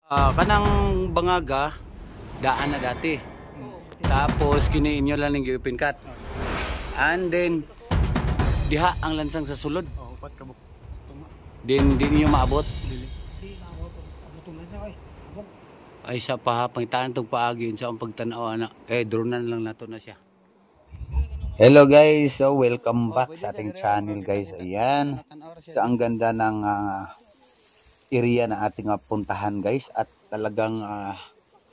Kanang bangaga daan na dati. Tapos kini inyo lang ning giupin cut. And then diha ang lansang sa sulod. Upat ka buk. Din di niyo maabot. Dili. Ay sa pa pangitaan tog paagi sa ang pagtan-aw ana. Dronean lang nato na siya. Hello guys, so welcome back sa ating channel guys. Ayan. So ang ganda ng area na ating puntahan guys at talagang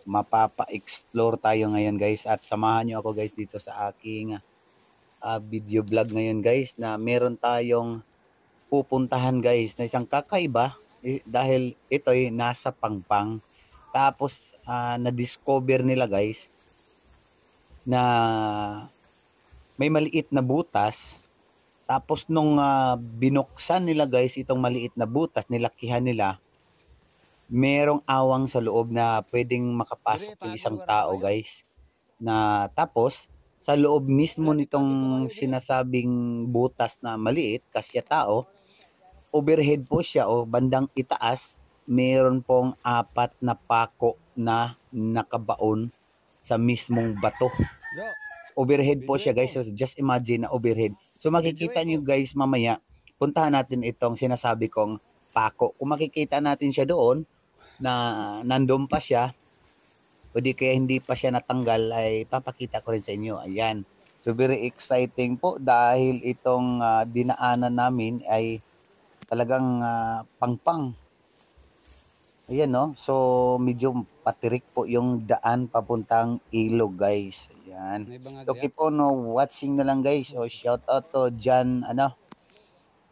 mapapa-explore tayo ngayon guys at samahan nyo ako guys dito sa aking video vlog ngayon guys na meron tayong pupuntahan guys na isang kakaiba dahil ito ay nasa Pangpang. Tapos na-discover nila guys na may maliit na butas. Tapos nung binuksan nila guys itong maliit na butas, nilakihan nila, merong awang sa loob na pwedeng makapasok yung isang tao guys. Na tapos sa loob mismo nitong sinasabing butas na maliit, kasya tao, overhead po siya o bandang itaas, meron pong 4 na pako na nakabaon sa mismong bato. Overhead po siya guys, so just imagine na overhead. So makikita nyo guys mamaya, puntahan natin itong sinasabi kong pako. Kung makikita natin siya doon, na nandun pa siya, o di kaya hindi pa siya natanggal, ay papakita ko rin sa inyo. Ayan. So very exciting po dahil itong dinaanan namin ay talagang Pangpang. Ayan no. So medyo patirik po yung daan papuntang ilog guys. Ayan. So keep on watching na lang guys. So shout out to Jan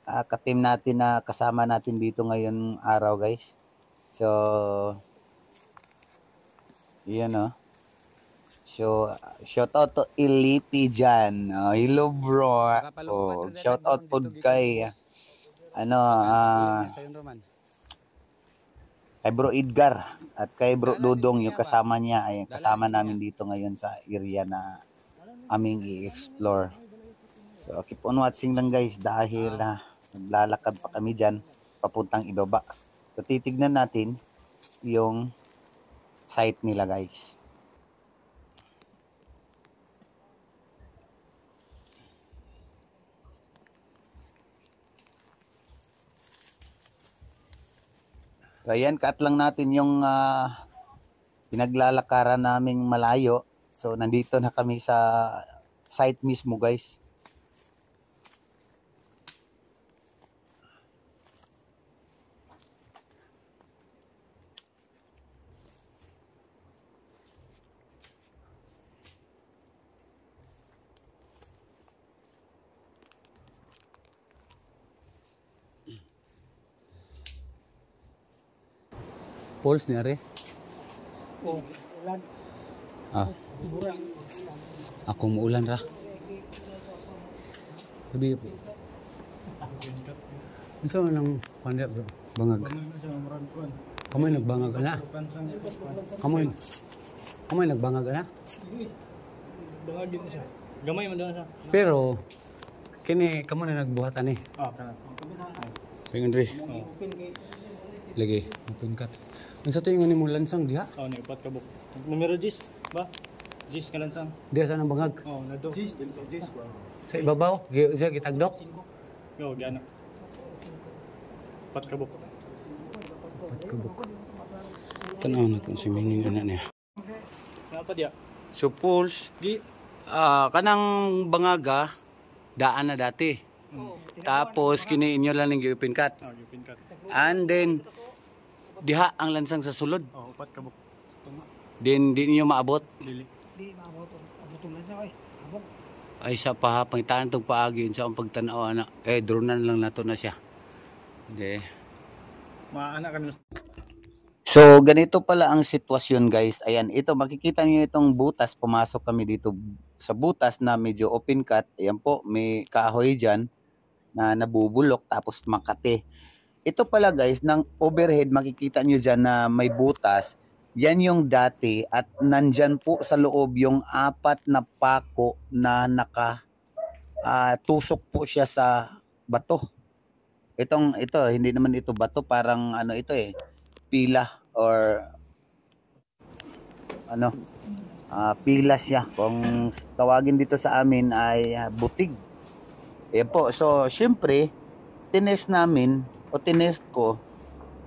ka-team natin na kasama natin dito ngayon araw guys. So ayan no. So shout out to Ilipi Jan. Hello bro. Shout out po kay kay Bro Edgar at kay Bro Dudong, yung kasama niya ay kasama namin dito ngayon sa area na aming i-explore. So keep on watching lang guys dahil naglalakad pa kami dyan papuntang ibaba. So titignan natin yung site nila guys. So ayan, cut lang natin yung pinaglalakaran naming malayo. So nandito na kami sa site mismo guys. Pulse niya rin. Ako muulan ra. Sabi po. Gusto mo ng pandya bro? Bangag. Kamoy nagbangag na. Kamoy nagbangag na. Bangag din siya. Gamay man daw siya. Pero kini kamo na nagbuhat ani. Kana. Pengen ri. Lagi, open cut. Unsa to yung mo lansang diha? Ni upat ka buk. Numero 10 ba? 10 ka lansang. Diha sa nang bangag. Nado. 10 ba? Sa ibabaw, siya gitagdok. Gana. Upat ka buk. Tanaw na kung si Mining ana niya. Napa dia? So pulse, kanang bangaga daan na dati. Tapos kini inyo lang ning giupin cut. Giupin cut. And then diha ang lansang sa sulod. Upat ka buk. Din di niyo maabot. Dili. Di maabot. Abot na siya kay. Abot. Ay sa pa pangitaan tog paagi sa ang pagtan-aw ana. Dronean lang nato na siya. Okay. Maana kami. So ganito pala ang sitwasyon guys. Ayan, ito makikita niyo itong butas. Pumasok kami dito sa butas na medyo open cut. Ayan po, may kahoy diyan na nabubulok tapos makate. Ito pala guys, ng overhead makikita nyo dyan na may butas. Yan yung dati at nandyan po sa loob yung 4 na pako na tusok po siya sa bato. Ito, hindi naman ito bato, parang ito pila or ano, pila siya. Kung tawagin dito sa amin ay butig. Ayan po. So, syempre, tinest namin o tinest ko,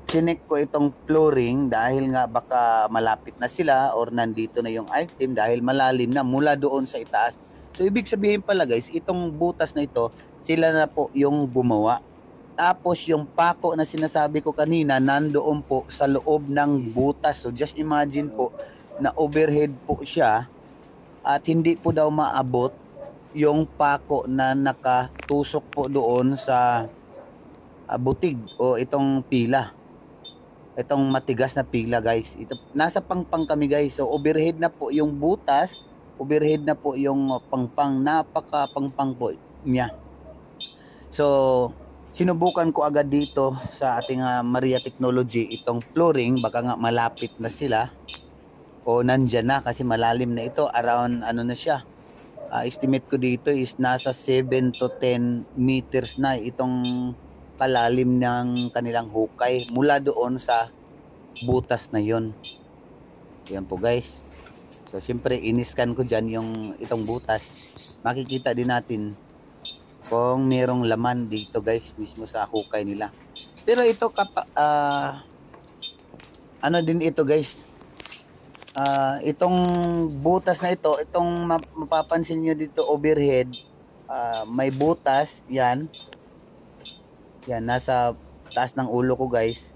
chinek ko itong flooring dahil nga baka malapit na sila or nandito na yung item dahil malalim na mula doon sa itaas. So, ibig sabihin pala guys, itong butas na ito, sila na po yung gumawa. Tapos yung pako na sinasabi ko kanina, nandoon po sa loob ng butas. So just imagine po na overhead po siya at hindi po daw maabot yung pako na nakatusok po doon sa butig o itong pila. Itong matigas na pila guys. Ito, nasa pangpang kami guys. So overhead na po yung butas, overhead na po yung pangpang, napaka pangpang po niya. So sinubukan ko agad dito sa ating Maria Technology itong flooring, baka nga malapit na sila o nandyan na kasi malalim na ito, around ano na siya, estimate ko dito is nasa 7 to 10 meters na itong kalalim ng kanilang hukay mula doon sa butas na yon. Yan po guys. So syempre iniscan ko dyan yung itong butas, makikita din natin kung merong laman dito guys mismo sa hukay nila. Pero ito ano din ito guys, itong butas na ito, itong mapapansin nyo dito overhead, may butas yan, nasa taas ng ulo ko guys.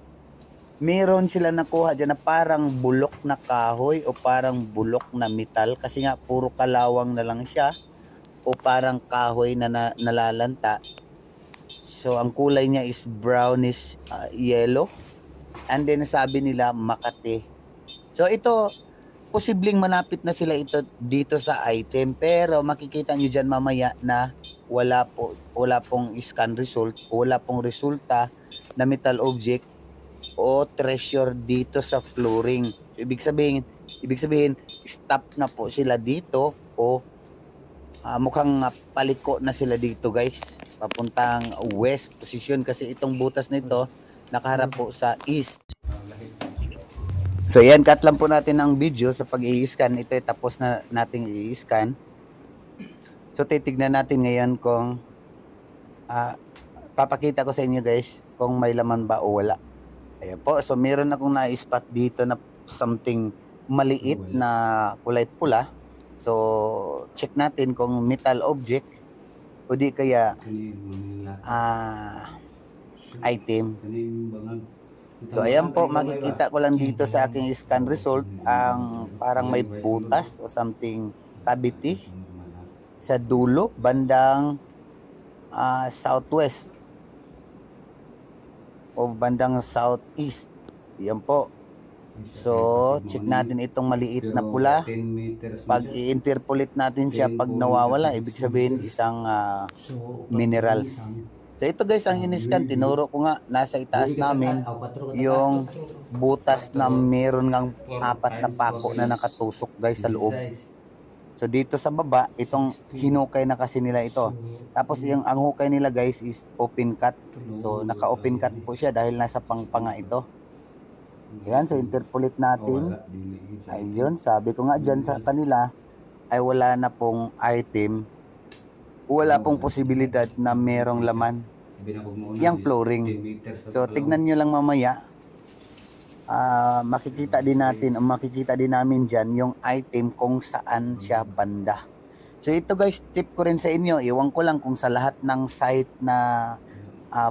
Meron sila nakuha dyan na parang bulok na kahoy o parang bulok na metal kasi nga puro kalawang na lang siya o parang kahoy na nalalanta. So ang kulay niya is brownish yellow, and then sabi nila Makati. So ito posibleng malapit na sila ito dito sa item, pero makikita nyo dyan mamaya na wala pong scan result, wala pong resulta na metal object o treasure dito sa flooring. So, ibig sabihin stop na po sila dito o mukhang paliko na sila dito guys, papuntang west position kasi itong butas nito nakaharap po sa east. So yan, cut lang po natin ang video sa pag-i-scan. Ito tapos na nating i-scan. So titignan natin ngayon kung papakita ko sa inyo guys kung may laman ba o wala. Ayan po, so meron akong na-spot dito na something maliit na kulay pula. So check natin kung metal object o di kaya item. So ayan po, makikita ko lang dito sa aking scan result ang parang may butas o something cavity sa dulo bandang southwest o bandang southeast. Ayan po. So check natin itong maliit na pula. Pag i-interpolate natin siya, pag nawawala, ibig sabihin isang minerals. So ito guys, ang in-scan, tinuro ko nga, nasa itaas namin yung butas na meron ngang 4 na pako na nakatusok guys sa loob. So dito sa baba, itong hinukay na kasi nila ito. Tapos ang hukay nila guys is open cut. So naka-open cut po siya dahil nasa pangpanga ito. Yan, so interpolate natin. Ayun, sabi ko nga dyan sa kanila ay wala na pong item, wala pong posibilidad na merong laman yung flooring. So tignan nyo lang mamaya, makikita din namin dyan yung item kung saan siya banda. So ito guys, tip ko rin sa inyo, iwan ko lang kung sa lahat ng site na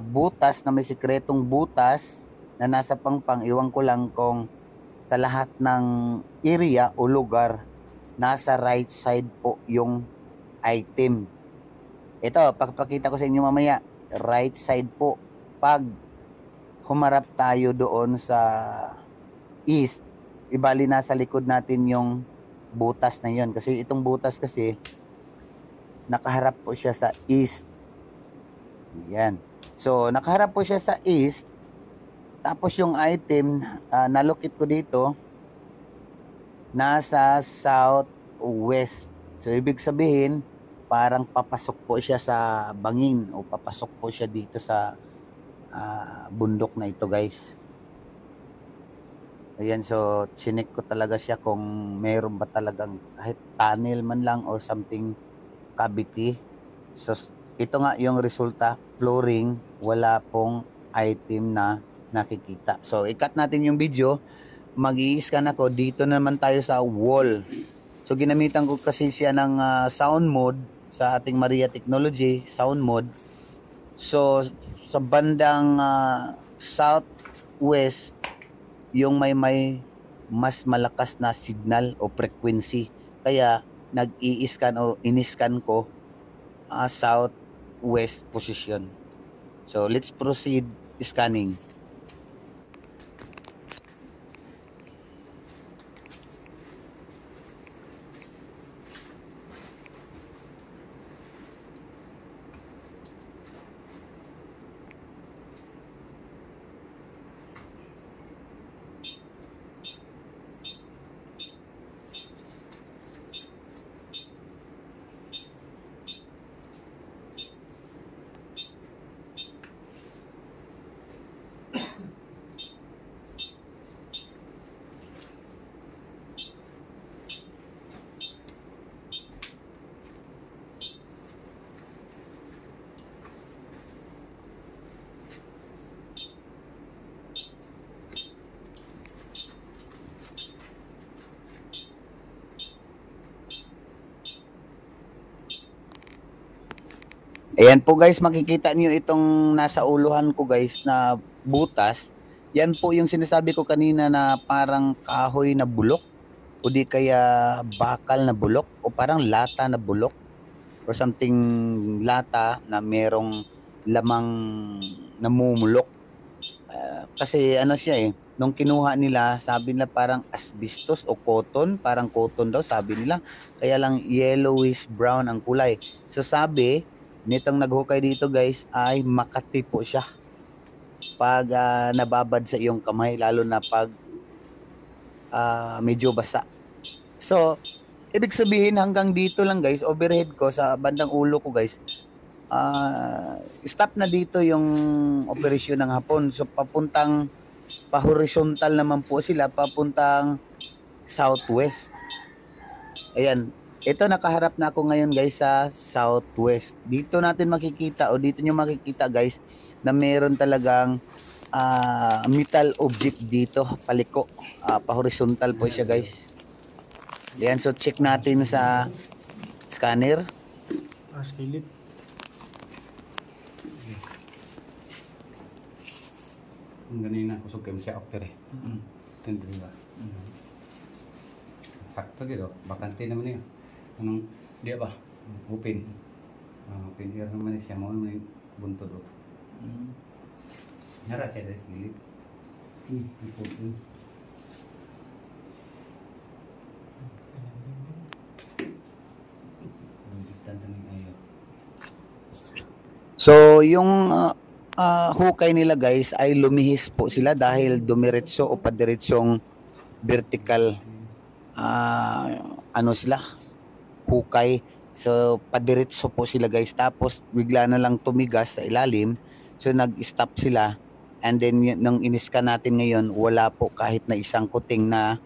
butas na may sikretong butas na nasa pangpang, iwan ko lang kung sa lahat ng area o lugar nasa right side po yung item. Ito, papakita ko sa inyo mamaya, right side po. Pag humarap tayo doon sa east, ibali nasa likod natin yung butas na yon, kasi itong butas kasi nakaharap po siya sa east. Yan. So nakaharap po siya sa east. Tapos yung item, nalukit ko dito, nasa southwest. So ibig sabihin parang papasok po siya sa bangin o papasok po siya dito sa bundok na ito guys. Ayan, so chinek ko talaga siya kung meron ba talagang kahit tunnel man lang or something cavity. So ito nga yung resulta, flooring, wala pong item na nakikita. So i-cut natin yung video, mag-i-scan ako, dito naman tayo sa wall. So ginamitan ko kasi siya ng sound mode sa ating Maria Technology, sound mode. So sa bandang southwest, yung may mas malakas na signal o frequency. Kaya nag-i-scan o in-scan ko southwest position. So let's proceed scanning. Ayan po guys, makikita niyo itong nasa uluhan ko guys na butas. Yan po yung sinasabi ko kanina na parang kahoy na bulok o di kaya bakal na bulok o parang lata na bulok or something, lata na merong lamang namumulok. Kasi ano siya nung kinuha nila, sabi nila parang asbestos o cotton, parang cotton daw sabi nila. Kaya lang yellowish brown ang kulay. So sabi nitong naghukay dito guys ay makati po siya pag nababad sa iyong kamay, lalo na pag medyo basa. So ibig sabihin hanggang dito lang guys, overhead ko sa bandang ulo ko guys, stop na dito yung operasyon ng hapon. So papuntang pa-horizontal naman po sila, papuntang southwest. Ayan, ito nakaharap na ako ngayon guys sa southwest. Dito natin makikita o dito nyo makikita guys na meron talagang metal object dito, paliko. Pa-horizontal po siya guys. Ayan, so check natin sa scanner. Skillet. Ganina kusog kayo siya after Tindi ba? Sakto dito, bakante naman yun. Anong, di ba? Open. Open air naman siya, mo naman yung buntod o. Nara siya dahil gilid. Open. So yung hukay nila guys ay lumihis po sila dahil dumiretso o padiretsong vertical ano sila, hukay. So padiretso po sila guys, tapos bigla na lang tumigas sa ilalim. So nag-stop sila, and then nung iniskan natin ngayon, wala po kahit na isang kuting na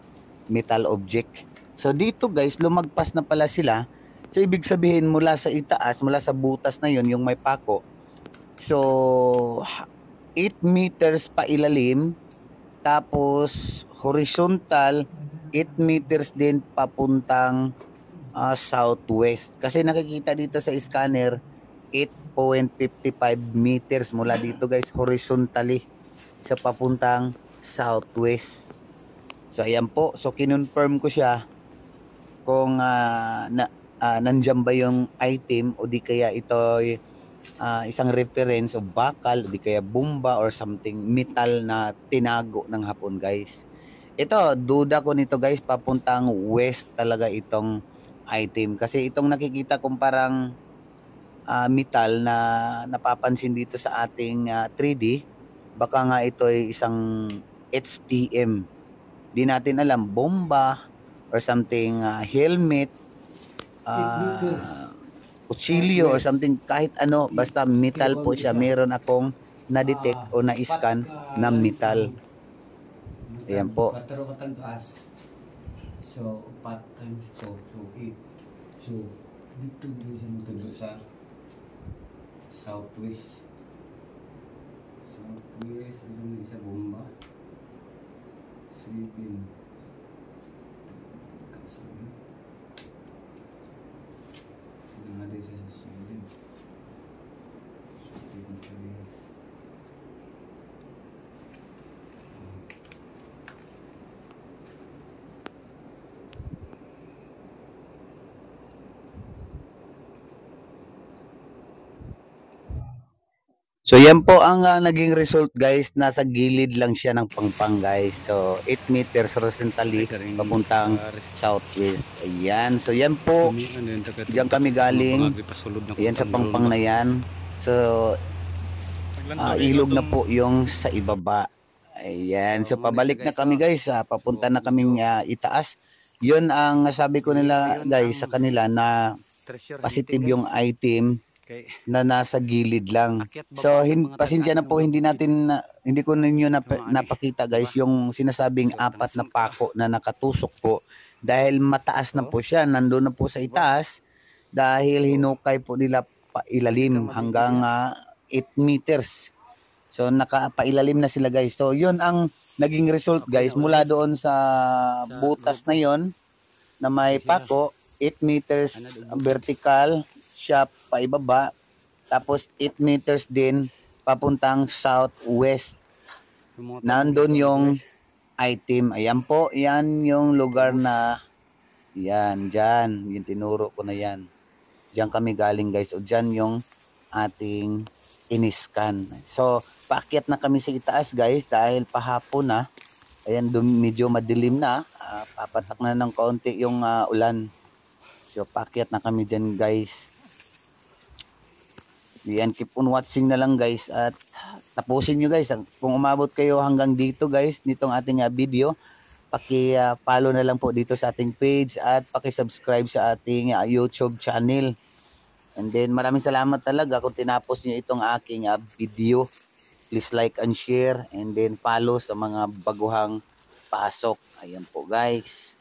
metal object. So dito guys, lumagpas na pala sila. So ibig sabihin mula sa itaas, mula sa butas na yon, yung may pako, so 8 meters pa ilalim, tapos horizontal 8 meters din papuntang southwest. Kasi nakikita dito sa scanner 8.55 meters mula dito guys horizontally sa papuntang southwest. So ayan po, so kinonfirm ko siya kung nandiyan ba yung item o di kaya ito isang reference o bakal o di kaya bomba or something metal na tinago ng hapon guys. Ito, duda ko nito guys, papuntang west talaga itong item. Kasi itong nakikita kong parang metal na napapansin dito sa ating 3D, baka nga ito ay isang HTM. Di natin alam, bomba or something, helmet, kutsilyo or something, kahit ano, basta metal po siya. Meron akong na-detect o na-scan na metal. Ayan po. 4 katang taas. So 4 times 2, so 8. So dito din siya matulo sa southwest. Southwest, ano sa bomba? 7. Nalagay siya sa 7. 7 trees. So yan po ang naging result guys, nasa gilid lang siya ng pangpang guys. So 8 meters horizontally papuntang southwest. Ayan, so yan po, diyan kami galing. Ayan sa pangpang na yan. So ilog na po yung sa ibaba. Ayan, so pabalik na kami guys, papunta na kaming itaas. Yun ang sabi ko nila guys sa kanila na positive yung item na nasa gilid lang. So pasensya na po, hindi ko ninyo napakita guys yung sinasabing 4 na pako na nakatusok po dahil mataas na po siya, nandun na po sa itaas dahil hinukay po nila pailalim hanggang 8 meters. So nakapailalim na sila guys. So yun ang naging result guys mula doon sa butas na yon na may pako, 8 meters vertical siya paibaba, tapos 8 meters din papuntang southwest. Nandun yung item. Ayan po, yan yung lugar na yan, dyan, yung tinuro ko na yan. Diyan kami galing guys, o dyan yung ating iniskan. So paakyat na kami sa itaas guys dahil pahapon na. Ayan, medyo madilim na, papatak na ng kaunti yung ulan. So paakyat na kami dyan guys. Yan, keep on watching na lang guys at tapusin nyo guys. Kung umabot kayo hanggang dito guys, nitong ating video, paki-follow na lang po dito sa ating page at paki-subscribe sa ating YouTube channel. And then maraming salamat talaga kung tinapos nyo itong aking video. Please like and share and then follow sa mga baguhang pasok. Ayan po guys.